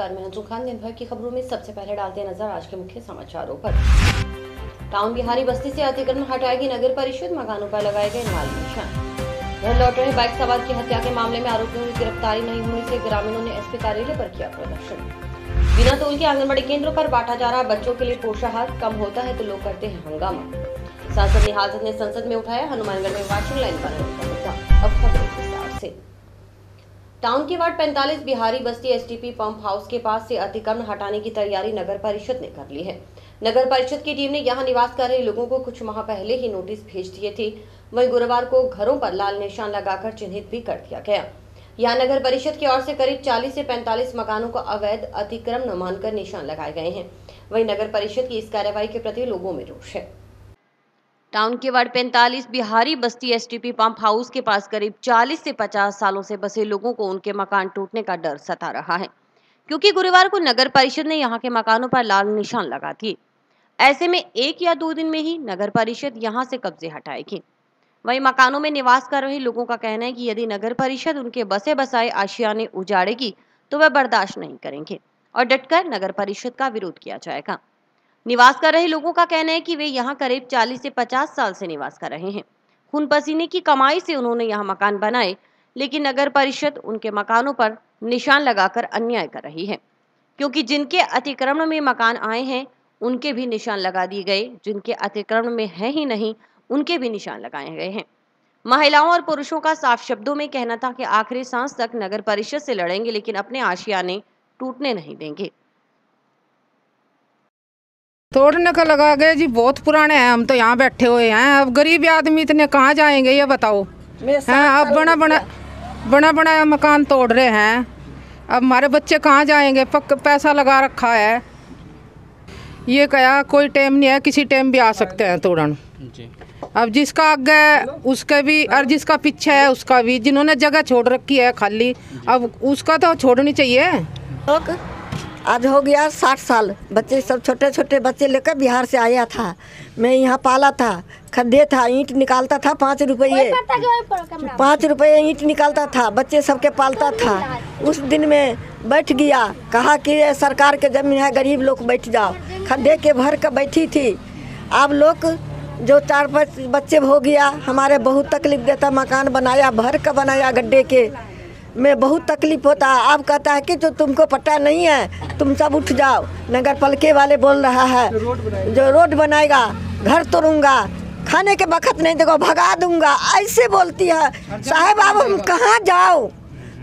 नमस्कार, मैं हंसू खान। दिन भर की खबरों में सबसे पहले डालते नजर आज के मुख्य समाचारों पर। टाउन बिहारी बस्ती से अतिक्रमण हटाएगी नगर परिषद, मकानों पर लगाए गए लाल निशान। घर लौट रहे बाइक सवार की हत्या के मामले में आरोपियों की गिरफ्तारी नहीं होने से ग्रामीणों ने एसपी कार्यालय पर किया प्रदर्शन। बिना तोल के आंगनबाड़ी केंद्रों पर बांटा जा रहा बच्चों के लिए पोषाहार, कम होता है तो लोग करते हैं हंगामा। सांसद निहाल ने संसद में उठाया हनुमानगढ़ में वॉशिंग लाइन बनाने का मुद्दा। अब खबरें विस्तार से। टाउन के वार्ड 45 बिहारी बस्ती एसटीपी पंप हाउस के पास से अतिक्रमण हटाने की तैयारी नगर परिषद ने कर ली है। नगर परिषद की टीम ने यहां निवास कर रहे लोगों को कुछ माह पहले ही नोटिस भेज दिए थे। वहीं गुरुवार को घरों पर लाल निशान लगाकर चिन्हित भी कर दिया गया। यहां नगर परिषद की ओर से करीब 40 से 45 मकानों को अवैध अतिक्रमण मानकर निशान लगाए गए हैं। वहीं नगर परिषद की इस कार्रवाई के प्रति लोगों में रोष है। टाउन के वार्ड 45 बिहारी बस्ती एसटीपी पंप हाउस के पास करीब 40 से 50 सालों से बसे लोगों को उनके मकान टूटने का डर सता रहा है, क्योंकि गुरुवार को नगर परिषद ने यहां के मकानों पर लाल निशान लगा दिए। ऐसे में 1 या 2 दिन में ही नगर परिषद यहां से कब्जे हटाएगी। वहीं मकानों में निवास कर रहे लोगों का कहना है कि यदि नगर परिषद उनके बसे बसाए आशियाने उजाड़ेगी तो वह बर्दाश्त नहीं करेंगे और डटकर नगर परिषद का विरोध किया जाएगा। निवास कर रहे लोगों का कहना है कि वे यहाँ करीब 40 से 50 साल से निवास कर रहे हैं। खून पसीने की कमाई से उन्होंने यहाँ मकान बनाए, लेकिन नगर परिषद उनके मकानों पर निशान लगाकर अन्याय कर रही है, क्योंकि जिनके अतिक्रमण में मकान आए हैं उनके भी निशान लगा दिए गए, जिनके अतिक्रमण में है ही नहीं उनके भी निशान लगाए गए हैं। महिलाओं और पुरुषों का साफ शब्दों में कहना था कि आखिरी सांस तक नगर परिषद से लड़ेंगे, लेकिन अपने आशियाने टूटने नहीं देंगे। तोड़ने का लगा गए जी, बहुत पुराने हैं, हम तो यहाँ बैठे हुए हैं। अब गरीब आदमी इतने कहाँ जाएंगे ये बताओ हैं। अब बड़ा बड़ा मकान तोड़ रहे हैं, अब हमारे बच्चे कहाँ जाएंगे। पैसा लगा रखा है, ये क्या कोई टाइम नहीं है, किसी टाइम भी आ सकते हैं तोड़न। अब जिसका आगे उसका भी और जिसका पीछे है उसका भी, जिन्होंने जगह छोड़ रखी है खाली, अब उसका तो छोड़नी चाहिए। आज हो गया 60 साल, बच्चे सब छोटे छोटे बच्चे लेकर बिहार से आया था। मैं यहाँ पाला था, खड्डे था, ईंट निकालता था 5 रुपये 5 रुपये ईंट निकालता था, बच्चे सबके पालता था। उस दिन में बैठ गया, कहा कि सरकार के जमीन है, गरीब लोग बैठ जाओ। खड्डे के भर कर बैठी थी। अब लोग जो 4-5 बच्चे हो गया, हमारे बहुत तकलीफ देता। मकान बनाया, भर का बनाया, गड्ढे के में बहुत तकलीफ होता है। अब कहता है कि जो तुमको पता नहीं है, तुम सब उठ जाओ। नगर पालिका वाले बोल रहा है जो रोड बनाएगा, घर तोड़ूंगा, खाने के वक्त नहीं देखो, भगा दूंगा, ऐसे बोलती है। साहब अब हम कहाँ जाओ,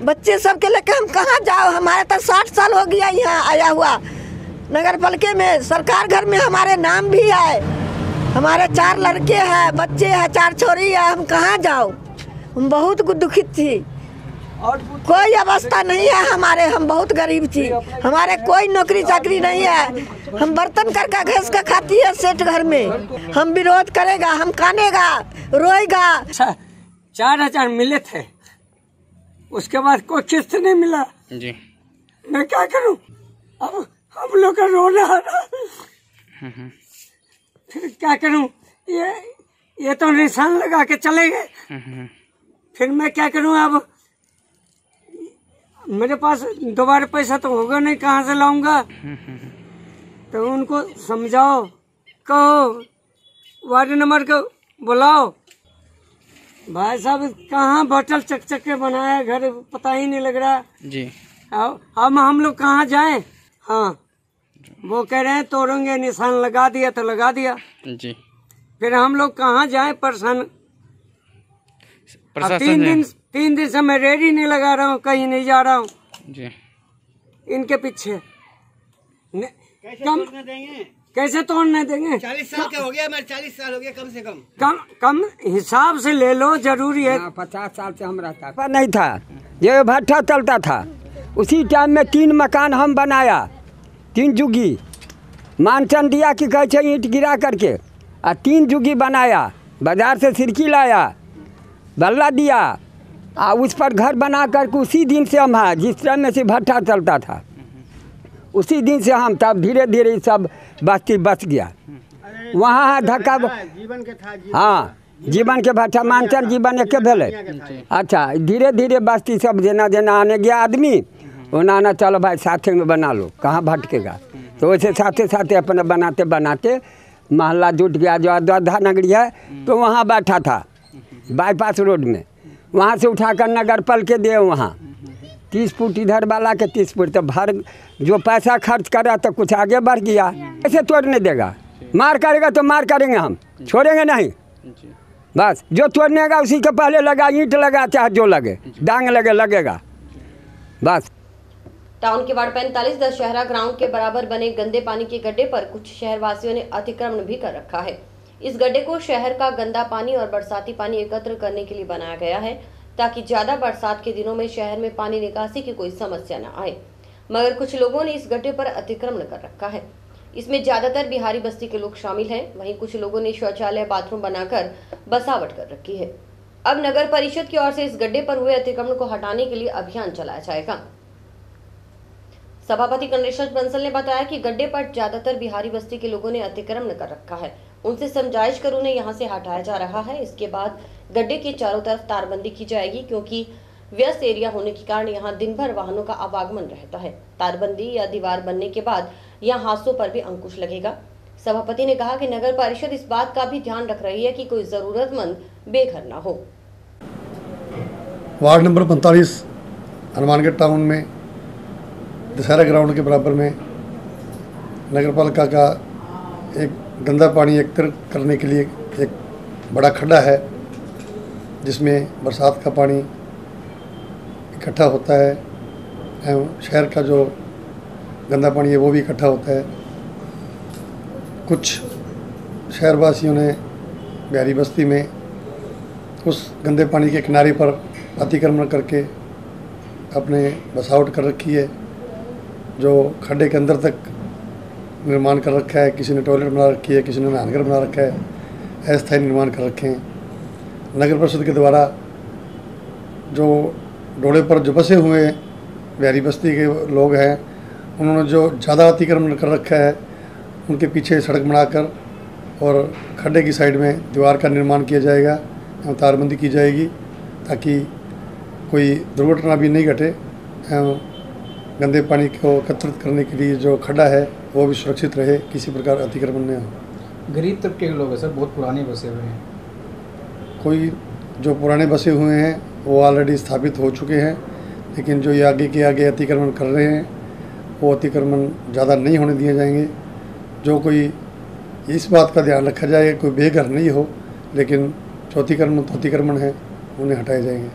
बच्चे सब के लेकर हम कहाँ जाओ। हमारे तो 60 साल हो गया यहाँ आया हुआ। नगर पालिका में सरकार घर में हमारे नाम भी है, हमारे 4 लड़के हैं, बच्चे हैं, 4 छोरी है, हम कहाँ जाओ। हम बहुत दुखित थी, कोई अवस्था नहीं है हमारे, हम बहुत गरीब थी, हमारे कोई नौकरी चाकरी नहीं है। हम बर्तन करके घस का खाती है सेठ घर में। हम विरोध करेगा, हम कानेगा, रोएगा। 4000 मिले थे, उसके बाद कोई किस्त नहीं मिला जी। मैं क्या करूं, अब हम लोग का रोना आ रहा, फिर क्या करूं। ये तो निशान लगा के चले गए, फिर मैं क्या करूं। अब मेरे पास दोबारा पैसा तो होगा नहीं, कहाँ से लाऊंगा। तो उनको समझाओ, कहो वार्ड नंबर को बुलाओ। भाई साहब कहाँ बटल चक के बनाया घर, पता ही नहीं लग रहा जी। अब हम लोग कहाँ जाएं। हाँ, वो कह रहे हैं तोड़ेंगे, निशान लगा दिया तो लगा दिया जी। फिर हम लोग कहाँ जाएं, परेशान। 3 दिन से मैं रेडी नहीं लगा रहा हूँ, कहीं नहीं जा रहा हूँ जी। इनके पीछे कैसे तोड़ने देंगे। 40 साल का हो गया, मैं 40 साल हो गया, कम से कम हिसाब से ले लो, जरूरी है। 50 साल से हम रहता पर नहीं था, ये भट्ठा चलता था। उसी टाइम में 3 मकान हम बनाया, 3 जुगी मानचन दिया कि कैसे ईंट गिरा करके, और 3 जुगी बनाया। बाजार से सिरकी लाया, बल्ला दिया, और उस पर घर बना करके उसी दिन से हम हैं। जिस टाइम में से भट्ठा चलता था उसी दिन से हम, तब धीरे धीरे सब बस्ती बच गया। वहाँ है धक्का, हाँ जीवन के भट्ठा मानचन जीवन एक भेले। अच्छा, धीरे धीरे बस्ती सब जेना जेना आने गया आदमी, वो नाना चलो भाई साथे में बना लो, कहाँ भटकेगा। तो वैसे साथे साथे अपने बनाते बनाते मोहल्ला जुट गया। जो अयोध्या नगरी है तो वहाँ बैठा था बाईपास रोड में, वहाँ से उठाकर नगर पाल के दे वहाँ 30 फुट इधर वाला के 30 फुट, तो भर जो पैसा खर्च करा तो कुछ आगे बढ़ गया। ऐसे तोड़ने देगा, मार करेगा तो मार करेंगे, हम छोड़ेंगे नहीं। बस जो तोड़ने का उसी के पहले लगा, ईंट लगा चाहे जो लगे, डांग लगे लगेगा बस। टाउन के वार्ड 45 दशहरा ग्राउंड के बराबर बने गंदे पानी के गड्ढे पर कुछ शहरवासियों ने अतिक्रमण भी कर रखा है। इस गड्ढे को शहर का गंदा पानी और बरसाती पानी एकत्र करने के लिए बनाया गया है, ताकि ज्यादा बरसात के दिनों में शहर में पानी निकासी की कोई समस्या न आए। मगर कुछ लोगों ने इस गड्ढे पर अतिक्रमण कर रखा है। इसमें ज्यादातर बिहारी बस्ती के लोग शामिल हैं। वहीं कुछ लोगों ने शौचालय बाथरूम बनाकर बसावट कर रखी है। अब नगर परिषद की ओर से इस गड्ढे पर हुए अतिक्रमण को हटाने के लिए अभियान चलाया जाएगा। सभापति गणेश बंसल ने बताया कि गड्ढे पर ज्यादातर बिहारी बस्ती के लोगों ने अतिक्रमण कर रखा है। उनसे समझाइश कर उन्हें यहां से हटाया जा रहा है। इसके बाद गड्ढे के चारों तरफ तारबंदी की जाएगी, क्योंकि व्यस्त एरिया होने के कारण यहां दिन भर वाहनों का आवागमन रहता है। तारबंदी या दीवार बनने के बाद यहां हादसों पर भी अंकुश लगेगा। सभापति ने कहा कि नगर परिषद इस बात का भी ध्यान रख रही है कि कोई जरूरतमंद बेघर न हो। वार्ड नंबर 45 हनुमानगढ़ टाउन में दशहरा ग्राउंड के बराबर में नगर पालिका का एक गंदा पानी एकत्र करने के लिए एक बड़ा खड्डा है, जिसमें बरसात का पानी इकट्ठा होता है एवं शहर का जो गंदा पानी है वो भी इकट्ठा होता है। कुछ शहरवासियों ने बिहारी बस्ती में उस गंदे पानी के किनारे पर अतिक्रमण करके अपने बसावट कर रखी है, जो खड्डे के अंदर तक निर्माण कर रखा है। किसी ने टॉयलेट बना रखी है, किसी ने नहानघर बना रखा है, अस्थायी निर्माण कर रखे हैं। नगर परिषद के द्वारा जो डोले पर जो बसे हुए बिहारी बस्ती के लोग हैं, उन्होंने जो ज़्यादा अतिक्रमण कर रखा है, उनके पीछे सड़क बनाकर और खड्डे की साइड में दीवार का निर्माण किया जाएगा एवं तारबंदी की जाएगी, ताकि कोई दुर्घटना भी नहीं घटे एवं गंदे पानी को एकत्रित करने के लिए जो खड्डा है वो भी सुरक्षित रहे, किसी प्रकार अतिक्रमण न हो। गरीब तबके के लोग हैं सर, बहुत पुराने बसे हुए हैं। कोई जो पुराने बसे हुए हैं वो ऑलरेडी स्थापित हो चुके हैं, लेकिन जो ये आगे के आगे अतिक्रमण कर रहे हैं वो अतिक्रमण ज़्यादा नहीं होने दिए जाएंगे। जो कोई इस बात का ध्यान रखा जाएगा कोई बेघर नहीं हो, लेकिन जो अतिक्रमण है उन्हें हटाए जाएंगे।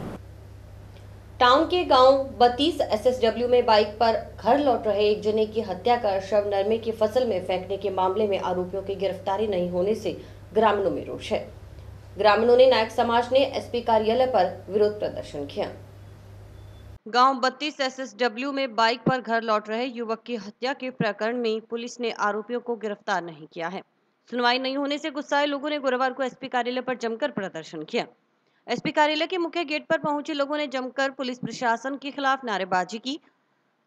टाउन के गांव 32 SSW में बाइक पर घर लौट रहे एक जने की हत्या कर शव नरमे की फसल में फेंकने के मामले में आरोपियों की गिरफ्तारी नहीं होने से ग्रामीणों में रोष है। ग्रामीणों ने नायक समाज ने SP कार्यालय पर विरोध प्रदर्शन किया। गांव 32 SSW में बाइक पर घर लौट रहे युवक की हत्या के प्रकरण में पुलिस ने आरोपियों को गिरफ्तार नहीं किया है। सुनवाई नहीं होने से गुस्साए लोगों ने गुरुवार को SP कार्यालय पर जमकर प्रदर्शन किया। SP कार्यालय के मुख्य गेट पर पहुंचे लोगों ने जमकर पुलिस प्रशासन के खिलाफ नारेबाजी की।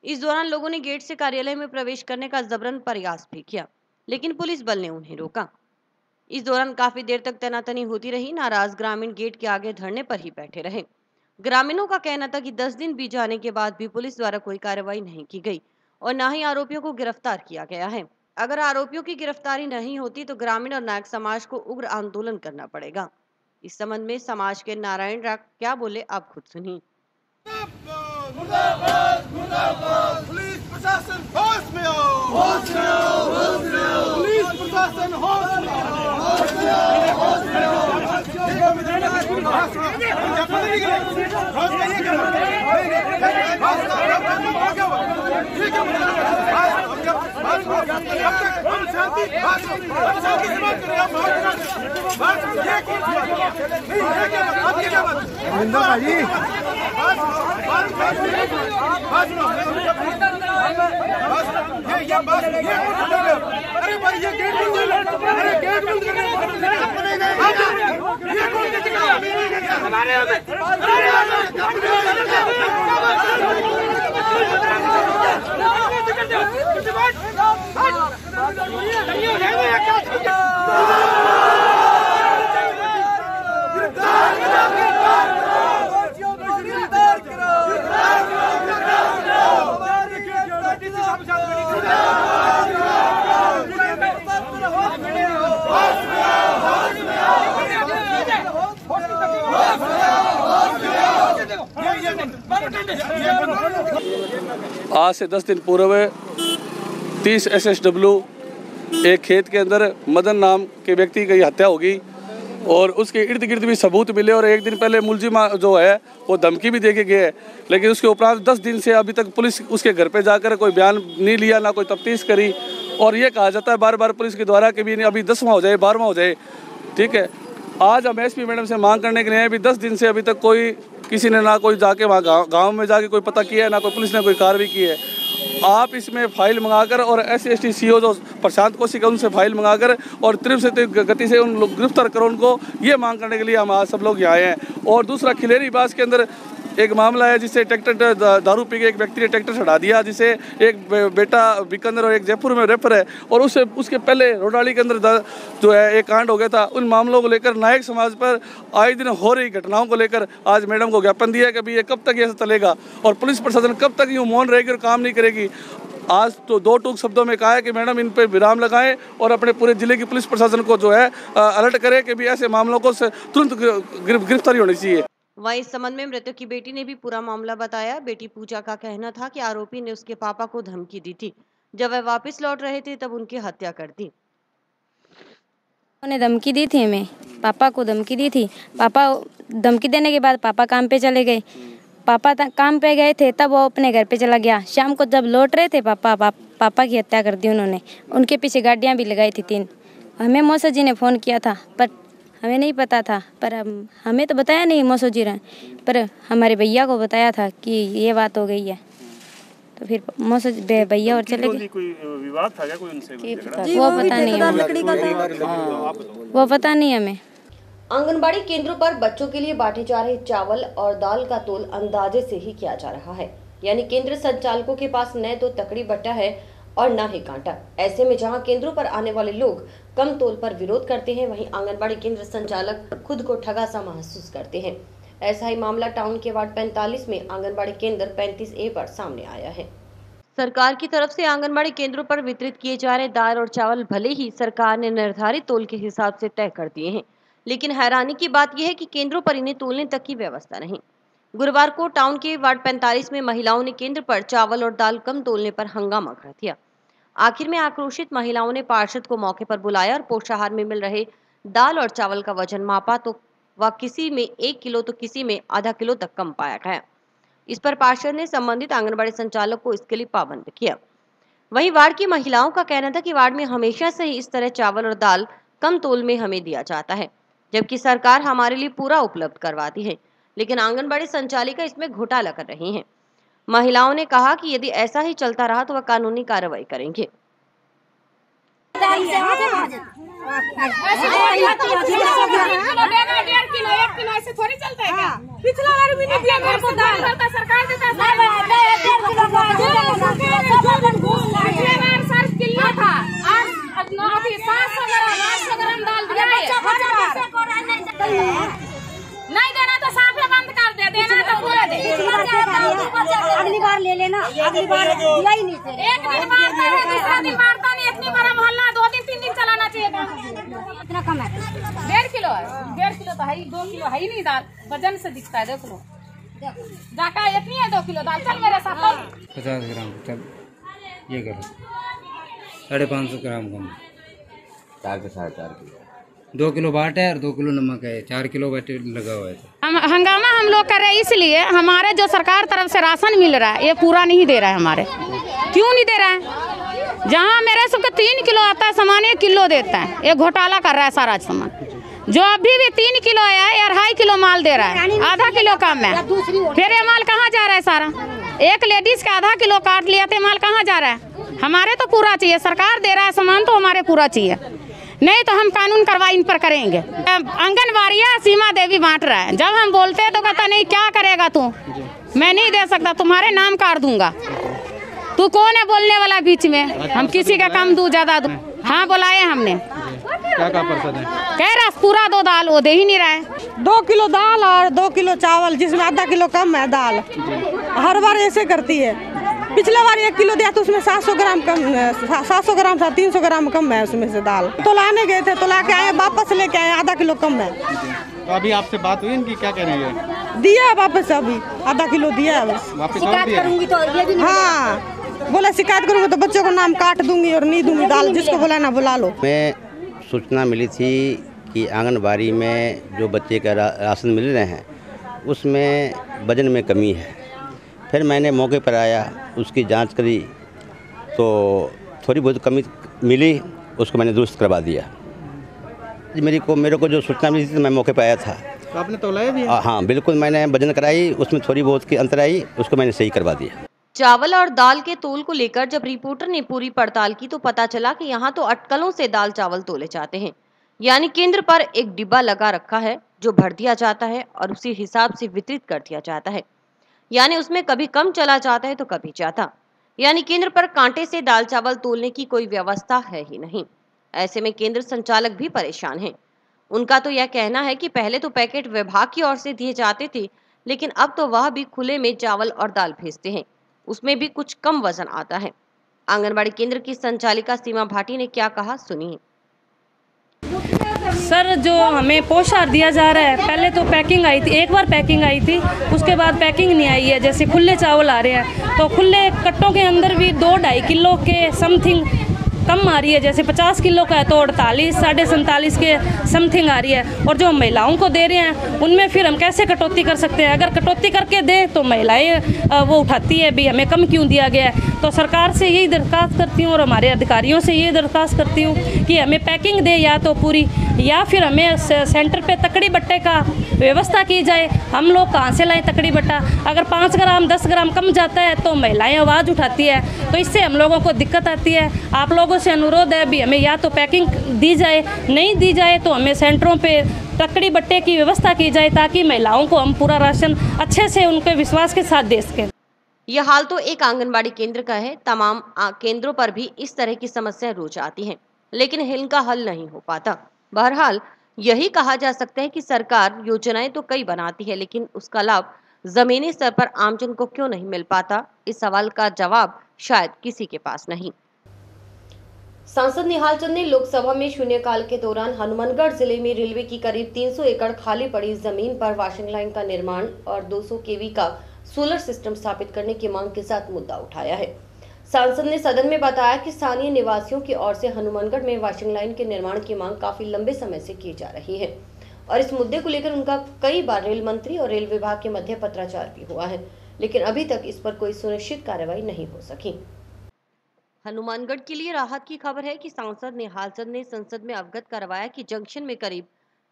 इस दौरान लोगों ने गेट से कार्यालय में प्रवेश करने का जबरन प्रयास भी किया, लेकिन पुलिस बल ने उन्हें रोका। इस दौरान काफी देर तक तनातनी होती रही। नाराज ग्रामीण गेट के आगे धरने पर ही बैठे रहे। ग्रामीणों का कहना था कि 10 दिन बीत जाने के बाद भी पुलिस द्वारा कोई कार्रवाई नहीं की गई और न ही आरोपियों को गिरफ्तार किया गया है। अगर आरोपियों की गिरफ्तारी नहीं होती तो ग्रामीण और नायक समाज को उग्र आंदोलन करना पड़ेगा। इस संबंध में समाज के नारायण राग क्या बोले, आप खुद सुनिए। पुलिस प्रशासन होश में आओ, होश में आओ, होश में आओ। पुलिस प्रशासन होश में आओ, होश में आओ, होश में आओ। अरे भाई ये गेट बंद कर, अरे गेट बंद करने आज से 10 दिन पूर्व 30 SSW एक खेत के अंदर मदन नाम के व्यक्ति की हत्या होगी और उसके इर्द गिर्द भी सबूत मिले और एक दिन पहले मुलजिमा जो है वो धमकी भी दे के गए, लेकिन उसके उपरांत 10 दिन से अभी तक पुलिस उसके घर पे जाकर कोई बयान नहीं लिया, ना कोई तफ्तीश करी। और ये कहा जाता है बार बार पुलिस के द्वारा कि भी अभी 10वां हो जाए 12वां हो जाए। ठीक है, आज हम SP मैडम से मांग करने के लिए अभी 10 दिन से अभी तक कोई किसी ने ना कोई जाके वहाँ गाँव में जाके कोई पता किया है, ना कोई पुलिस ने कोई कार्रवाई की है। आप इसमें फाइल मंगाकर और SC/ST CO जो प्रशांत कौशिक है उनसे फाइल मंगाकर और तीव्र से गति से उन लोग गिरफ्तार करो उनको, ये मांग करने के लिए हम आज सब लोग यहाँ आए हैं। और दूसरा खिलेरी बास के अंदर एक मामला है जिससे ट्रैक्टर दारू पी के एक व्यक्ति ने ट्रैक्टर चढ़ा दिया, जिसे एक बेटा बीकानेर और एक जयपुर में रेफर है और उसके पहले रोडाली के अंदर जो है एक कांड हो गया था। उन मामलों को लेकर नायक समाज पर आए दिन हो रही घटनाओं को लेकर आज मैडम को ज्ञापन दिया कि अभी ये कब तक ऐसा चलेगा और पुलिस प्रशासन कब तक यूँ मौन रहेगी और काम नहीं करेगी। आज तो 2 टूक शब्दों में कहा है कि मैडम इन पर विराम लगाएं और अपने पूरे जिले की पुलिस प्रशासन को जो है अलर्ट करें कि भी ऐसे मामलों को तुरंत गिरफ्तारी होनी चाहिए। वहीं इस संबंध में मृतक की बेटी ने भी पूरा मामला बताया। बेटी पूजा का कहना था कि आरोपी ने उसके पापा को धमकी दी थी, जब वह वापस लौट रहे थे तब उनकी हत्या कर दी। उन्होंने धमकी दी थी, हमें पापा को धमकी दी थी। पापा धमकी देने के बाद पापा काम पे चले गए। पापा काम पे गए थे तब वो अपने घर पे चला गया। शाम को जब लौट रहे थे पापा की हत्या कर दी उन्होंने। उनके पीछे गाड़ियाँ भी लगाई थी 3। हमें मौसा जी ने फ़ोन किया था पर हमें नहीं पता था, पर हमें तो बताया नहीं मौसा जी ने, पर हमारे भैया को बताया था कि ये बात हो गई है। तो फिर मौसा भैया और चले गए। कोई विवाद था क्या कोई उनसे? वो पता नहीं, वो पता नहीं हमें। आंगनबाड़ी केंद्रों पर बच्चों के लिए बांटे जा रहे चावल और दाल का तोल अंदाजे से ही किया जा रहा है, यानी केंद्र संचालकों के पास न तो तकड़ी बट्टा है और न ही कांटा। ऐसे में जहां केंद्रों पर आने वाले लोग कम तोल पर विरोध करते हैं, वहीं आंगनबाड़ी केंद्र संचालक खुद को ठगा सा महसूस करते हैं। ऐसा ही मामला टाउन के वार्ड 45 में आंगनबाड़ी केंद्र 35A पर सामने आया है। सरकार की तरफ से आंगनबाड़ी केंद्रों पर वितरित किए जा रहे दाल और चावल भले ही सरकार ने निर्धारित तोल के हिसाब से तय कर दिए हैं, लेकिन हैरानी की बात यह है कि केंद्रों पर इन्हें तोलने तक की व्यवस्था नहीं। गुरुवार को टाउन के वार्ड 45 में महिलाओं ने केंद्र पर चावल और दाल कम तोलने पर हंगामा कर दिया। आखिर में आक्रोशित महिलाओं ने पार्षद को मौके पर बुलाया और पोषाहार में मिल रहे दाल और चावल का वजन मापा तो वह किसी में 1 किलो तो किसी में आधा किलो तक कम पाया गया। इस पर पार्षद ने संबंधित आंगनबाड़ी संचालक को इसके लिए पाबंद किया। वहीं वार्ड की महिलाओं का कहना था कि वार्ड में हमेशा से ही इस तरह चावल और दाल कम तोल में हमें दिया जाता है, जबकि सरकार हमारे लिए पूरा उपलब्ध करवाती है, लेकिन आंगनबाड़ी संचालिका इसमें घोटाला कर रही हैं। महिलाओं ने कहा कि यदि ऐसा ही चलता रहा तो वह कानूनी कार्रवाई करेंगे। ऐसे थोड़ी चलता है क्या? पिछला बार भी नहीं दिया मेरे को दाल, सरकार देता है। 7 किलो था, आज 700 ग्राम दाल दिया है। नहीं देना तो साफे बंद कर दे, देना तो पूरा दे। अगली बार ले लेना, अगली बार दिया ही नहीं। एक दिन मारता है, दूसरा दिन मारता नहीं। इतनी बड़ा मोहल्ला 2 दिन 3 दिन चलाना चाहिए था। इतना कम है, 1.5 किलो है। 1.5 किलो तो है ही, 2 किलो है ही नहीं दाल, वजन से दिखता है। देख लो जाका इतनी है 2 किलो दाल। चल मेरे साथ 50 ग्राम तब ये करो 550 ग्राम कम। 4 के 4.5 किलो 2 किलो बाट है और 2 किलो नमक है, 4 किलो बाट लगा हुआ है। हंगामा हम लोग कर रहे हैं इसलिए हमारे जो सरकार तरफ से राशन मिल रहा है ये पूरा नहीं दे रहा है। हमारे क्यों नहीं दे रहा है? जहाँ मेरे सबके 3 किलो आता है सामान 1 किलो देता है। ये घोटाला कर रहा है सारा सामान। जो अभी भी 3 किलो आया है 2.5 किलो माल दे रहा है, आधा किलो कम है। फिर ये माल कहाँ जा रहा है सारा? एक लेडीज का आधा किलो काट लिया तो माल कहाँ जा रहा है? हमारे तो पूरा चाहिए। सरकार दे रहा है सामान तो हमारे पूरा चाहिए, नहीं तो हम कानून कार्रवाई इन पर करेंगे। आंगनबाड़ियाँ सीमा देवी बांट रहा है, जब हम बोलते हैं तो कहता नहीं क्या करेगा तू, मैं नहीं दे सकता, तुम्हारे नाम काट दूंगा। तू कौन है बोलने वाला बीच में? हम किसी का कम दूं ज्यादा दूं? हाँ बुलाए हमने, क्या पार्षद है? कह रहा पूरा 2 दाल, वो दे ही नहीं रहा है। 2 किलो दाल और 2 किलो चावल, जिसमें आधा किलो कम है दाल। हर बार ऐसे करती है। पिछले बार 1 किलो दिया तो उसमें 700 ग्राम कम, 700 ग्राम था, 300 ग्राम कम है उसमें से दाल। तो लाने गए थे तो ला के आए, वापस लेके आए, आधा किलो कम है। तो अभी आपसे बात हुई इनकी, क्या कह रही है? दिया वापस, अभी आधा किलो दिया बस। वापस और दिया? करूंगी तो ये भी नहीं हाँ, बोला शिकायत करूंगी तो बच्चों को नाम काट दूंगी और नहीं दूंगी दाल, जिसको बोला ना बुला लो। मैं सूचना मिली थी कि आंगनबाड़ी में जो बच्चे का राशन मिल रहे हैं उसमें वजन में कमी है। फिर मैंने मौके पर आया, उसकी जांच करी तो थोड़ी बहुत कमी मिली, उसको मैंने दुरुस्त करवा दिया। मेरे को जो सूचना मिली थी मैं मौके पर आया था। तो आपने तौलाया भी? हाँ बिल्कुल, मैंने वजन कराई, उसमें थोड़ी बहुत की अंतर आई, उसको मैंने सही करवा दिया। चावल और दाल के तोल को लेकर जब रिपोर्टर ने पूरी पड़ताल की तो पता चला कि यहाँ तो अटकलों से दाल चावल तोले जाते हैं। यानी केंद्र पर एक डिब्बा लगा रखा है जो भर दिया जाता है और उसी हिसाब से वितरित कर दिया जाता है। यानी उसमें कभी कम चला जाता है तो कभी ज्यादा। यानी केंद्र पर कांटे से दाल चावल तोलने की कोई व्यवस्था है ही नहीं। ऐसे में केंद्र संचालक भी परेशान हैं। उनका तो यह कहना है कि पहले तो पैकेट विभाग की ओर से दिए जाते थे, लेकिन अब तो वह भी खुले में चावल और दाल भेजते हैं, उसमें भी कुछ कम वजन आता है। आंगनबाड़ी केंद्र की संचालिका सीमा भाटी ने क्या कहा, सुनिए। सर, जो हमें पोषाहार दिया जा रहा है, पहले तो पैकिंग आई थी, एक बार पैकिंग आई थी, उसके बाद पैकिंग नहीं आई है। जैसे खुले चावल आ रहे हैं तो खुले कट्टों के अंदर भी 2-2.5 किलो के समथिंग कम आ रही है। जैसे 50 किलो का है तो 48, 47.5 के समथिंग आ रही है। और जो महिलाओं को दे रहे हैं उनमें फिर हम कैसे कटौती कर सकते हैं? अगर कटौती करके दें तो महिलाएं वो उठाती है भी हमें कम क्यों दिया गया है। तो सरकार से यही दरख्वास्त करती हूँ और हमारे अधिकारियों से यही दरख्वास्त करती हूँ कि हमें पैकिंग दे या तो पूरी, या फिर हमें सेंटर पे तकड़ी बट्टे का व्यवस्था की जाए। हम लोग कहाँ से लाएं तकड़ी बट्टा? अगर 5 ग्राम 10 ग्राम कम जाता है तो महिलाएं आवाज़ उठाती है, तो इससे हम लोगों को दिक्कत आती है। आप लोगों से अनुरोध है भी हमें या तो पैकिंग दी जाए, नहीं दी जाए तो हमें सेंटरों पे तकड़ी बट्टे की व्यवस्था की जाए ताकि महिलाओं को हम पूरा राशन अच्छे से उनके विश्वास के साथ दे सकें। यह हाल तो एक आंगनबाड़ी केंद्र का है। तमाम केंद्रों पर भी इस तरह की समस्याएं रोज आती हैं, लेकिन इनका हल नहीं हो पाता। बहरहाल यही कहा जा सकता है कि सरकार योजनाएं तो कई बनाती है, लेकिन उसका लाभ जमीनी स्तर पर आमजन को क्यों नहीं मिल पाता? इस सवाल का जवाब शायद किसी के पास नहीं। सांसद निहाल चंद ने लोकसभा में शून्यकाल के दौरान हनुमानगढ़ जिले में रेलवे की करीब 300 एकड़ खाली पड़ी जमीन पर वॉशिंग लाइन का निर्माण और 200 केवी का सोलर सिस्टम स्थापित करने की मांग के साथ मुद्दा उठाया है। सांसद ने सदन में बताया कि स्थानीय निवासियों की ओर से हनुमानगढ़ में वॉशिंग लाइन के निर्माण की मांग काफी लंबे समय से की जा रही है और इस मुद्दे को लेकर उनका कई बार रेल मंत्री और रेल विभाग के मध्य पत्राचार भी हुआ है, लेकिन अभी तक इस पर कोई सुनिश्चित कार्रवाई नहीं हो सकी। हनुमानगढ़ के लिए राहत की खबर है कि सांसद निहाल चंद ने संसद में अवगत करवाया कि जंक्शन में करीब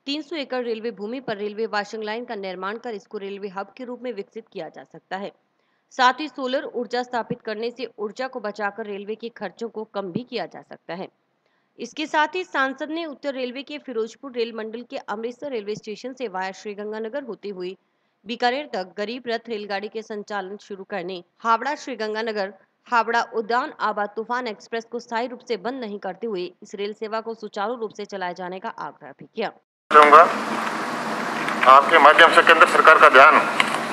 300 एकड़ रेलवे भूमि पर रेलवे वॉशिंग लाइन का निर्माण कर इसको रेलवे हब के रूप में विकसित किया जा सकता है। साथ ही सोलर ऊर्जा स्थापित करने से ऊर्जा को बचाकर रेलवे के खर्चों को कम भी किया जा सकता है। इसके साथ ही सांसद ने उत्तर रेलवे के फिरोजपुर रेल मंडल के अमृतसर रेलवे स्टेशन से वाया श्रीगंगानगर होती हुई बीकानेर तक गरीब रथ रेलगाड़ी के संचालन शुरू करने, हावड़ा श्रीगंगानगर, हावड़ा उद्यान आबाद तूफान एक्सप्रेस को स्थायी रूप से बंद नहीं करते हुए इस रेल सेवा को सुचारू रूप से चलाए जाने का आग्रह भी किया। आपके माध्यम से केंद्र सरकार का ध्यान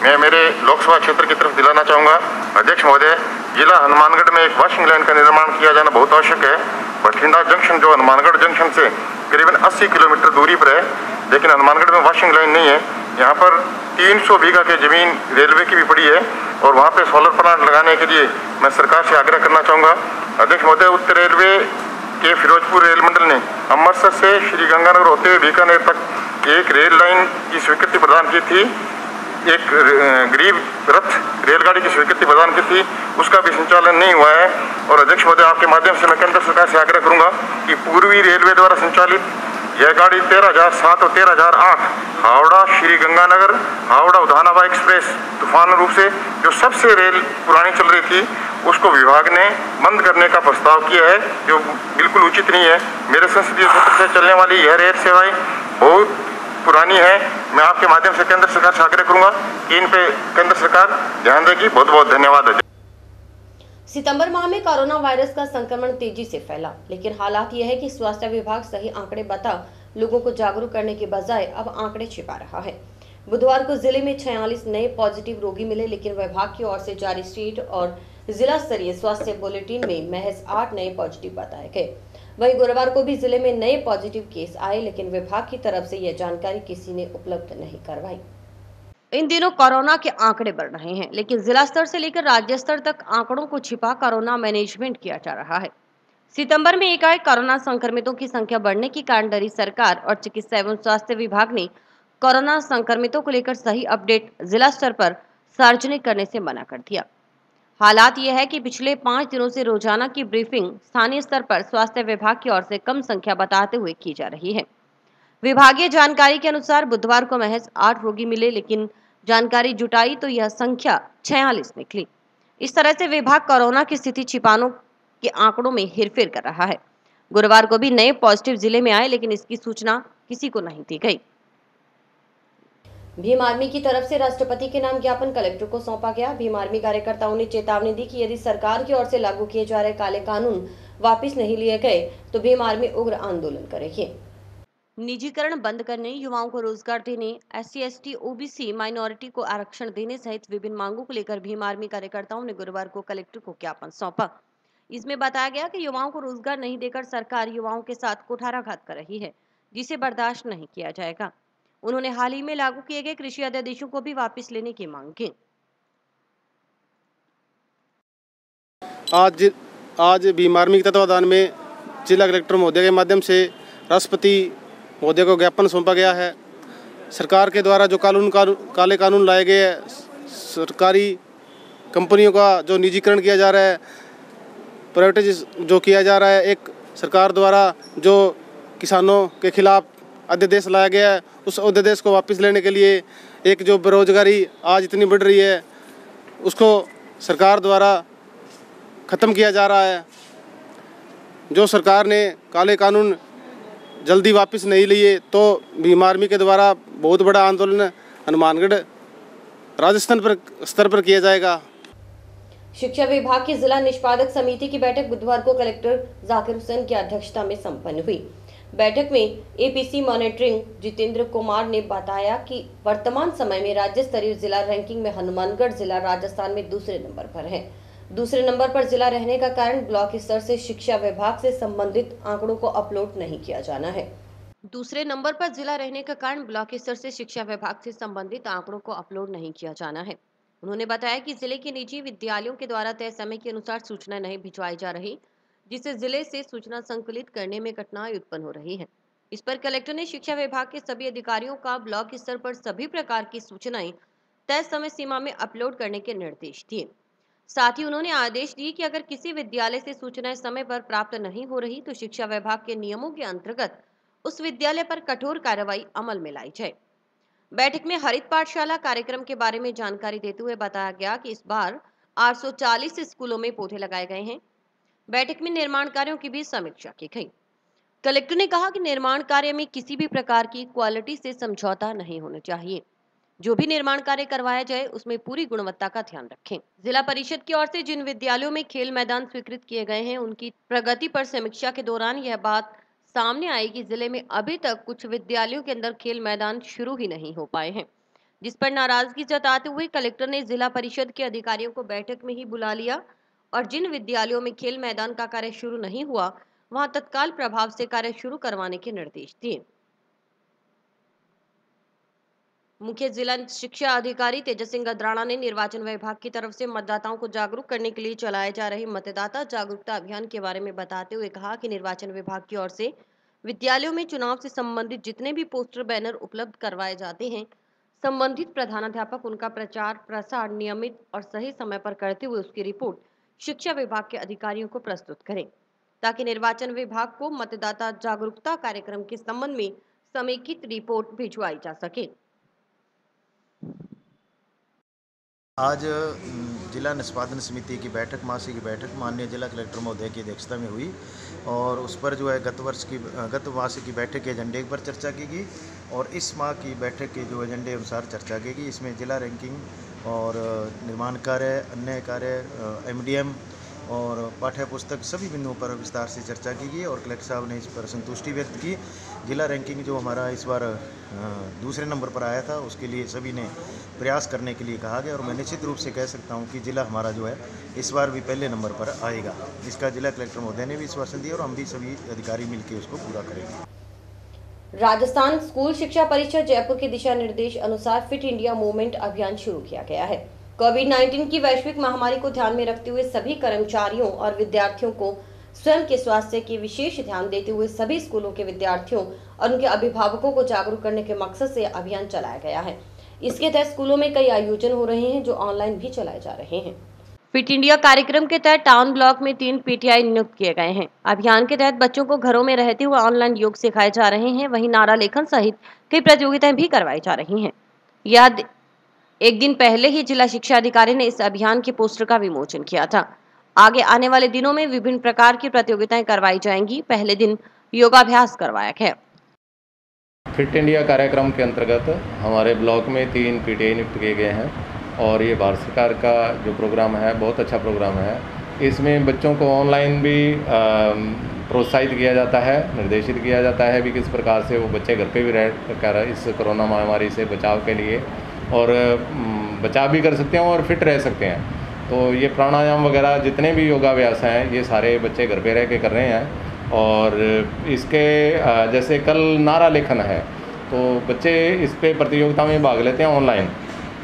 मैं मेरे लोकसभा क्षेत्र की तरफ दिलाना चाहूँगा। अध्यक्ष महोदय, जिला हनुमानगढ़ में एक वॉशिंग लाइन का निर्माण किया जाना बहुत आवश्यक है। बठिंडा जंक्शन जो हनुमानगढ़ जंक्शन से करीबन 80 किलोमीटर दूरी पर है, लेकिन हनुमानगढ़ में वॉशिंग लाइन नहीं है। यहाँ पर 300 बीघा की जमीन रेलवे की भी पड़ी है और वहाँ पे सोलर प्लांट लगाने के लिए मैं सरकार से आग्रह करना चाहूँगा। अध्यक्ष महोदय, उत्तर रेलवे के फिरोजपुर रेल मंडल ने अमृतसर से श्रीगंगानगर होते हुए बीकानेर तक एक रेल लाइन की स्वीकृति प्रदान की थी, एक गरीब रथ रेलगाड़ी की स्वीकृति प्रदान की थी, उसका भी संचालन नहीं हुआ है। और अध्यक्ष महोदय, आपके माध्यम से मैं केंद्र सरकार से आग्रह करूंगा कि पूर्वी रेलवे द्वारा संचालित यह गाड़ी 13,007 और 13,008 हावड़ा श्रीगंगानगर, हावड़ा उद्यानाबाद एक्सप्रेस तूफान रूप से जो सबसे रेल पुरानी चल रही थी, उसको विभाग ने बंद करने का प्रस्ताव किया है, जो बिल्कुल उचित नहीं है। मेरे संसदीय क्षेत्र से चलने वाली यह रेल सेवाएं बहुत पुरानी है। मैं आपके माध्यम से केंद्र सरकार से आग्रह करूंगा कि इन पे केंद्र सरकार ध्यान देगी। बहुत बहुत धन्यवाद। सितंबर माह में कोरोना वायरस का संक्रमण तेजी से फैला, लेकिन हालात यह है कि स्वास्थ्य विभाग सही आंकड़े बता लोगों को जागरूक करने के बजाय अब आंकड़े छिपा रहा है। बुधवार को जिले में 46 नए पॉजिटिव रोगी मिले, लेकिन विभाग की ओर से जारी स्टेट और जिला स्तरीय स्वास्थ्य बुलेटिन में महज 8 नए पॉजिटिव बताए गए। वहीं गुरुवार को भी जिले में नए पॉजिटिव केस आए, लेकिन विभाग की तरफ से यह जानकारी किसी ने उपलब्ध नहीं करवाई। इन दिनों कोरोना के आंकड़े बढ़ रहे हैं, लेकिन जिला स्तर से लेकर राज्य स्तर तक आंकड़ों को छिपा कोरोना मैनेजमेंट किया जा रहा है। सितंबर में एकाएक कोरोना संक्रमितों की संख्या बढ़ने के कारण डरी सरकार और चिकित्सा एवं स्वास्थ्य विभाग ने कोरोना संक्रमितों को लेकर सही अपडेट जिला स्तर पर सार्वजनिक करने से मना कर दिया। हालात यह है कि पिछले 5 दिनों से रोजाना की ब्रीफिंग स्थानीय स्तर पर स्वास्थ्य विभाग की ओर से कम संख्या बताते हुए की जा रही है। विभागीय जानकारी के अनुसार बुधवार को महज 8 रोगी मिले, लेकिन जानकारी जुटाई तो यह संख्या 46 निकली। इस तरह से विभाग कोरोना की स्थिति छिपाने के आंकड़ों में हेरफेर कर रहा है। गुरुवार को भी नए पॉजिटिव जिले में आए, लेकिन इसकी सूचना किसी को नहीं दी गई। भीम आर्मी की तरफ से राष्ट्रपति के नाम ज्ञापन कलेक्टर को सौंपा गया। भीम आर्मी कार्यकर्ताओं ने चेतावनी दी कि यदि सरकार की ओर से लागू किए जा रहे काले कानून वापस नहीं लिए गए तो भीम आर्मी उग्र आंदोलन करेगी। निजीकरण बंद करने, युवाओं को रोजगार देने, SC ST OBC माइनॉरिटी को आरक्षण देने सहित विभिन्न मांगों को लेकर भीम आर्मी कार्यकर्ताओं ने गुरुवार को कलेक्टर को ज्ञापन सौंपा। इसमें बताया गया कि युवाओं को रोजगार नहीं देकर सरकार युवाओं के साथ कुठाराघात कर रही है, जिसे बर्दाश्त नहीं किया जाएगा। उन्होंने हाल ही में लागू किए गए कृषि अध्यादेशों को भी वापस लेने की मांग की। आज भीम आर्मी के तत्वाधान में जिला कलेक्टर महोदय के माध्यम से राष्ट्रपति महोदय को ज्ञापन सौंपा गया है। सरकार के द्वारा जो काले कानून लाए गए हैं, सरकारी कंपनियों का जो निजीकरण किया जा रहा है, प्राइवेटाइज जो किया जा रहा है, एक सरकार द्वारा जो किसानों के खिलाफ अध्यादेश लाया गया है, उस अध्यादेश को वापस लेने के लिए एक जो बेरोजगारी आज इतनी बढ़ रही है उसको सरकार द्वारा ख़त्म किया जा रहा है। जो सरकार ने काले कानून जल्दी वापस नहीं लिए तो भीम आर्मी के द्वारा बहुत बड़ा आंदोलन हनुमानगढ़ राजस्थान स्तर पर किया जाएगा। शिक्षा विभाग की जिला निष्पादक समिति की बैठक बुधवार को कलेक्टर जाकिर हुसैन की अध्यक्षता में संपन्न हुई। बैठक में APC मॉनिटरिंग जितेंद्र कुमार ने बताया कि वर्तमान समय में राज्य स्तरीय जिला रैंकिंग में हनुमानगढ़ जिला राजस्थान में दूसरे नंबर पर है। दूसरे नंबर पर जिला रहने का कारण ब्लॉक स्तर से शिक्षा विभाग से संबंधित आंकड़ों को अपलोड नहीं किया जाना है। दूसरे नंबर पर जिला रहने का कारण ब्लॉक स्तर से शिक्षा विभाग से संबंधित आंकड़ों को अपलोड नहीं किया जाना है। उन्होंने बताया कि जिले के निजी विद्यालयों के द्वारा तय समय के अनुसार सूचना नहीं भिजवाई जा रही, जिससे जिले से सूचना संकलित करने में कठिनाई उत्पन्न हो रही है। इस पर कलेक्टर ने शिक्षा विभाग के सभी अधिकारियों का ब्लॉक स्तर पर सभी प्रकार की सूचनाएं तय समय सीमा में अपलोड करने के निर्देश दिए। साथ ही उन्होंने आदेश दिए कि अगर किसी विद्यालय से सूचनाएं समय पर प्राप्त नहीं हो रही तो शिक्षा विभाग के नियमों के अंतर्गत उस विद्यालय पर कठोर कार्रवाई अमल में लाई जाए। बैठक में हरित पाठशाला कार्यक्रम के बारे में जानकारी देते हुए बताया गया कि इस बार 840 स्कूलों में पौधे लगाए गए हैं। बैठक में निर्माण कार्यों की भी समीक्षा की गई। कलेक्टर ने कहा कि निर्माण कार्य में किसी भी प्रकार की क्वालिटी से समझौता नहीं होना चाहिए। जो भी निर्माण कार्य करवाया जाए उसमें पूरी गुणवत्ता का ध्यान रखें। जिला परिषद की ओर से जिन विद्यालयों में खेल मैदान स्वीकृत किए गए हैं उनकी प्रगति पर समीक्षा के दौरान यह बात सामने आई कि जिले में अभी तक कुछ विद्यालयों के अंदर खेल मैदान शुरू ही नहीं हो पाए हैं, जिस पर नाराजगी जताते हुए कलेक्टर ने जिला परिषद के अधिकारियों को बैठक में ही बुला लिया और जिन विद्यालयों में खेल मैदान का कार्य शुरू नहीं हुआ वहां तत्काल प्रभाव से कार्य शुरू करवाने के निर्देश दिए। मुख्य जिला शिक्षा अधिकारी तेजस सिंह गदराना ने निर्वाचन विभाग की तरफ से मतदाताओं को जागरूक करने के लिए चलाए जा रहे मतदाता जागरूकता अभियान के बारे में बताते हुए कहा कि निर्वाचन विभाग की ओर से विद्यालयों में चुनाव से संबंधित जितने भी पोस्टर बैनर उपलब्ध करवाए जाते हैं, संबंधित प्रधानाध्यापक उनका प्रचार प्रसार नियमित और सही समय पर करते हुए उसकी रिपोर्ट शिक्षा विभाग के अधिकारियों को प्रस्तुत करें, ताकि निर्वाचन विभाग को मतदाता जागरूकता कार्यक्रम के संबंध में समेकित रिपोर्ट भिजवाई जा सके। आज जिला निष्पादन समिति की बैठक, मासिक बैठक माननीय जिला कलेक्टर महोदय की अध्यक्षता में हुई और उस पर जो है गत मास की बैठक के एजेंडे पर चर्चा की गई और इस माह की बैठक के जो एजेंडे अनुसार चर्चा की गई। इसमें जिला रैंकिंग और निर्माण कार्य, अन्य कार्य, MDM और पाठ्य पुस्तक सभी बिंदुओं पर विस्तार से चर्चा की गई और कलेक्टर साहब ने इस पर संतुष्टि व्यक्त की। जिला रैंकिंग जो हमारा इस बार दूसरे नंबर पर आया था, उसके लिए सभी ने प्रयास करने के लिए कहा गया और मैं निश्चित रूप से कह सकता हूं कि जिला हमारा जो है इस बार भी पहले नंबर पर आएगा। इसका जिला कलेक्टर महोदय ने भी आश्वासन दिया और हम भी सभी अधिकारी मिलकर उसको पूरा करेंगे। राजस्थान स्कूल शिक्षा परिषद जयपुर के दिशा निर्देश अनुसार फिट इंडिया मूवमेंट अभियान शुरू किया गया है। कोविड-19 की वैश्विक महामारी को ध्यान में रखते हुए सभी कर्मचारियों और विद्यार्थियों को स्वयं के स्वास्थ्य की विशेष ध्यान देते हुए सभी स्कूलों के विद्यार्थियों और उनके अभिभावकों को जागरूक करने के मकसद से अभियान चलाया गया है। इसके तहत स्कूलों में कई आयोजन हो रहे हैं जो ऑनलाइन भी चलाए जा रहे हैं। फिट इंडिया कार्यक्रम के तहत टाउन ब्लॉक में 3 पीटीआई नियुक्त किए गए हैं। अभियान के तहत बच्चों को घरों में रहते हुए ऑनलाइन योग सिखाए जा रहे हैं। वहीं नारा लेखन सहित कई प्रतियोगिताएं भी करवाई जा रही हैं। यह एक दिन पहले ही जिला शिक्षा अधिकारी ने इस अभियान के पोस्टर का विमोचन किया था। आगे आने वाले दिनों में विभिन्न प्रकार की प्रतियोगिताएं करवाई जाएंगी। पहले दिन योगाभ्यास करवाया गया। फिट इंडिया कार्यक्रम के अंतर्गत हमारे ब्लॉक में 3 पीटीआई नियुक्त किए गए हैं और ये भारत सरकार का जो प्रोग्राम है बहुत अच्छा प्रोग्राम है। इसमें बच्चों को ऑनलाइन भी प्रोत्साहित किया जाता है, निर्देशित किया जाता है भी किस प्रकार से वो बच्चे घर पे भी रह कर इस कोरोना महामारी से बचाव के लिए और बचाव भी कर सकते हैं और फिट रह सकते हैं। तो ये प्राणायाम वगैरह जितने भी योगाभ्यास हैं ये सारे बच्चे घर पे रह के कर रहे हैं। और इसके जैसे कल नारा लेखन है तो बच्चे इस पे प्रतियोगिता में भाग लेते हैं ऑनलाइन,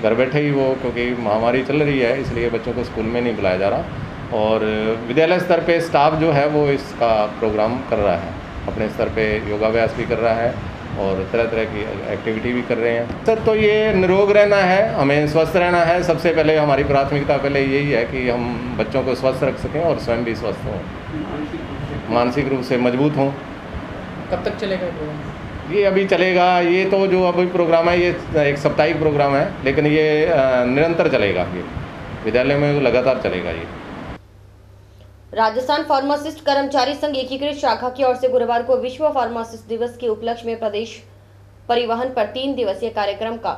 घर बैठे ही वो, क्योंकि महामारी चल रही है इसलिए बच्चों को स्कूल में नहीं बुलाया जा रहा। और विद्यालय स्तर पे स्टाफ जो है वो इसका प्रोग्राम कर रहा है, अपने स्तर पे योगाभ्यास भी कर रहा है और तरह तरह की एक्टिविटी भी कर रहे हैं। सर तो ये निरोग रहना है, हमें स्वस्थ रहना है। सबसे पहले हमारी प्राथमिकता पहले यही है कि हम बच्चों को स्वस्थ रख सकें और स्वयं भी स्वस्थ हों, मानसिक रूप से मजबूत हों। कब तक चलेगा ये अभी चलेगा, ये तो जो अभी प्रोग्राम है ये एक साप्ताहिक प्रोग्राम है, लेकिन ये निरंतर चलेगा, ये विद्यालय में लगातार चलेगा। ये राजस्थान फार्मासिस्ट कर्मचारी संघ एकीकृत शाखा की ओर से गुरुवार को विश्व फार्मासिस्ट दिवस के उपलक्ष्य में प्रदेश परिवहन पर 3 दिवसीय कार्यक्रम का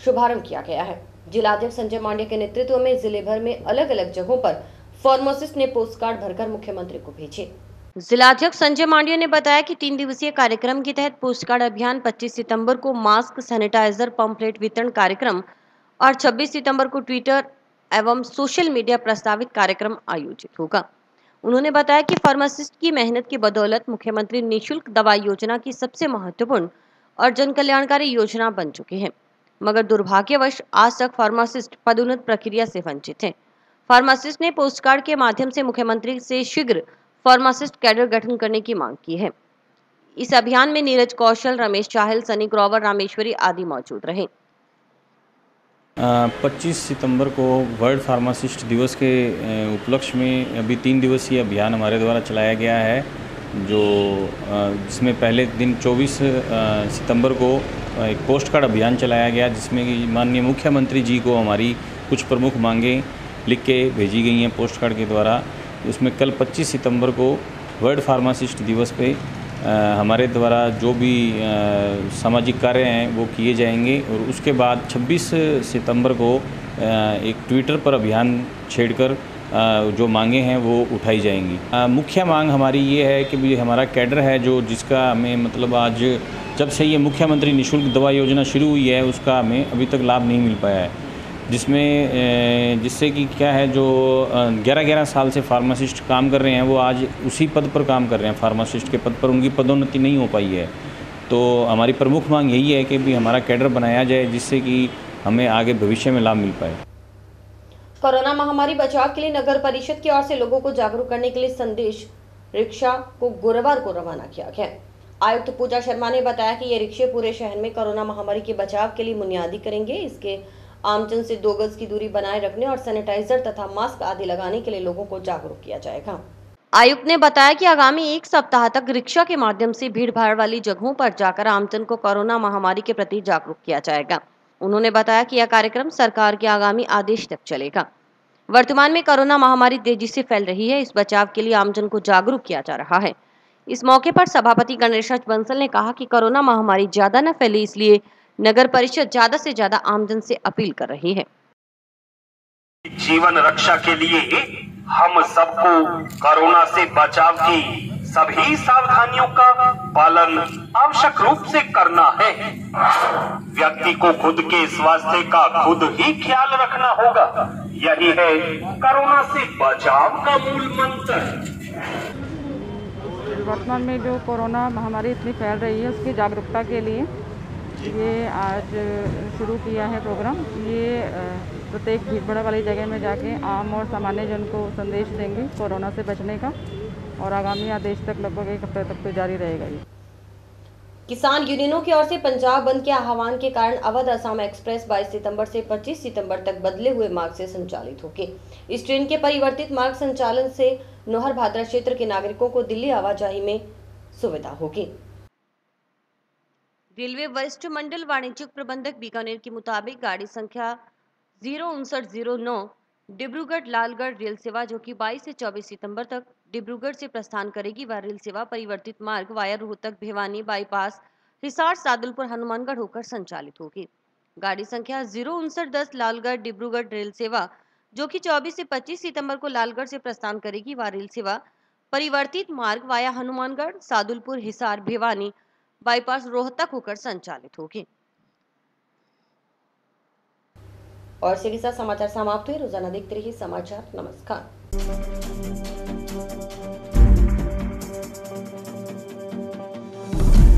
शुभारंभ किया गया है। जिलाध्यक्ष संजय मांडे के नेतृत्व में जिले भर में अलग अलग जगहों पर फार्मासिस्ट ने पोस्ट कार्ड भरकर मुख्यमंत्री को भेजे। जिलाध्यक्ष संजय मांडे ने बताया कि 3 दिवसीय कार्यक्रम के तहत पोस्ट कार्ड अभियान 25 सितंबर को मास्क, सैनिटाइजर, पंपलेट वितरण कार्यक्रम और 26 सितंबर को ट्विटर एवं सोशल मीडिया प्रस्तावित कार्यक्रम आयोजित होगा। उन्होंने बताया कि फार्मासिस्ट की मेहनत की बदौलत मुख्यमंत्री निःशुल्क दवाई योजना की सबसे महत्वपूर्ण और जन कल्याणकारी योजना बन चुकी है, मगर दुर्भाग्यवश आज तक फार्मासिस्ट पदोन्नत प्रक्रिया से वंचित हैं। फार्मासिस्ट ने पोस्ट कार्ड के माध्यम से मुख्यमंत्री से शीघ्र फार्मासिस्ट कैडर गठन करने की मांग की है। इस अभियान में नीरज कौशल, रमेश चाहल, सनी ग्रोवर, रामेश्वरी आदि मौजूद रहे। 25 सितंबर को वर्ल्ड फार्मासिस्ट दिवस के उपलक्ष्य में अभी 3 दिवसीय अभियान हमारे द्वारा चलाया गया है, जो जिसमें पहले दिन 24 सितंबर को एक पोस्ट कार्ड अभियान चलाया गया, जिसमें कि माननीय मुख्यमंत्री जी को हमारी कुछ प्रमुख मांगें लिख के भेजी गई हैं पोस्ट कार्ड के द्वारा। उसमें कल 25 सितंबर को वर्ल्ड फार्मासिस्ट दिवस पे हमारे द्वारा जो भी सामाजिक कार्य हैं वो किए जाएंगे और उसके बाद 26 सितंबर को एक ट्विटर पर अभियान छेड़कर जो मांगे हैं वो उठाई जाएंगी। मुख्य मांग हमारी ये है कि भी हमारा कैडर है जो जिसका हमें मतलब आज जब से ये मुख्यमंत्री निःशुल्क दवा योजना शुरू हुई है उसका हमें अभी तक लाभ नहीं मिल पाया है, जिससे कि क्या है जो 11-11 साल से फार्मासिस्ट काम कर रहे हैं वो आज उसी पद पर काम कर रहे हैं, फार्मासिस्ट के पद पर उनकी पदोन्नति नहीं हो पाई है। तो हमारी प्रमुख मांग यही है कि भी हमारा कैडर बनाया जाए जिससे कि हमें आगे भविष्य में लाभ मिल पाए। कोरोना महामारी बचाव के लिए नगर परिषद की ओर से लोगों को जागरूक करने के लिए संदेश रिक्शा को गुरुवार को रवाना किया गया। आयुक्त पूजा शर्मा ने बताया कि ये रिक्शे पूरे शहर में कोरोना महामारी के बचाव के लिए मुनियादी करेंगे। इसके आमजन से 2 गज की दूरी बनाए रखने और सैनिटाइजर तथा मास्क आदि लगाने के लिए लोगों को जागरूक किया जाएगा। आयुक्त ने बताया कि आगामी 1 सप्ताह तक रिक्शा के माध्यम से भीड़ भाड़ वाली जगहों पर जाकर आमजन को कोरोना महामारी के प्रति जागरूक किया जाएगा। उन्होंने बताया कि यह कार्यक्रम सरकार के आगामी आदेश तक चलेगा। वर्तमान में कोरोना महामारी तेजी से फैल रही है, इस बचाव के लिए आमजन को जागरूक किया जा रहा है। इस मौके पर सभापति गणेशराज बंसल ने कहा कि कोरोना महामारी ज्यादा न फैले, इसलिए नगर परिषद ज्यादा से ज्यादा आमजन से अपील कर रही है। जीवन रक्षा के लिए हम सबको कोरोना से बचाव की सभी सावधानियों का पालन आवश्यक रूप से करना है। व्यक्ति को खुद के स्वास्थ्य का खुद ही ख्याल रखना होगा। यही है कोरोना से बचाव का मूल मंत्र। वर्तमान में जो कोरोना महामारी इतनी फैल रही है उसकी जागरूकता के लिए ये आज शुरू किया है प्रोग्राम। ये प्रत्येक भीड़भाड़ वाली जगह में जाके आम और सामान्य जन को संदेश देंगे कोरोना से बचने का, और आगामी आदेश तक लगभग 1 हफ्ते तक तो जारी रहेगा। ये किसान यूनियनों की ओर से पंजाब बंद के आह्वान के कारण अवध असम एक्सप्रेस 22 सितंबर से 25 सितंबर तक बदले हुए मार्ग से संचालित होगी। इस ट्रेन के परिवर्तित मार्ग संचालन से नोहर भादरा क्षेत्र के नागरिकों को दिल्ली आवाजाही में सुविधा होगी। रेलवे वरिष्ठ मंडल वाणिज्यिक प्रबंधक बीकानेर के मुताबिक गाड़ी संख्या 05909 डिब्रूगढ़ लालगढ़ रेल सेवा जो कि 22 से 24 सितंबर तक डिब्रूगढ़ से प्रस्थान करेगी, वह रेल सेवा परिवर्तित मार्ग वाया रोहतक भिवानी बाईपास हिसार सादुलपुर हनुमानगढ़ होकर संचालित होगी। गाड़ी संख्या 05910 लालगढ़ डिब्रूगढ़ रेल सेवा जो कि 24 से 25 सितंबर को लालगढ़ से प्रस्थान करेगी, वह रेल सेवा परिवर्तित मार्ग वाया हनुमानगढ़ सादुलपुर हिसार भिवानी बाईपास रोहतक होकर संचालित होगी। और इसी के साथ समाचार समाप्त हुए। रोजाना देखते रहिए समाचार। नमस्कार।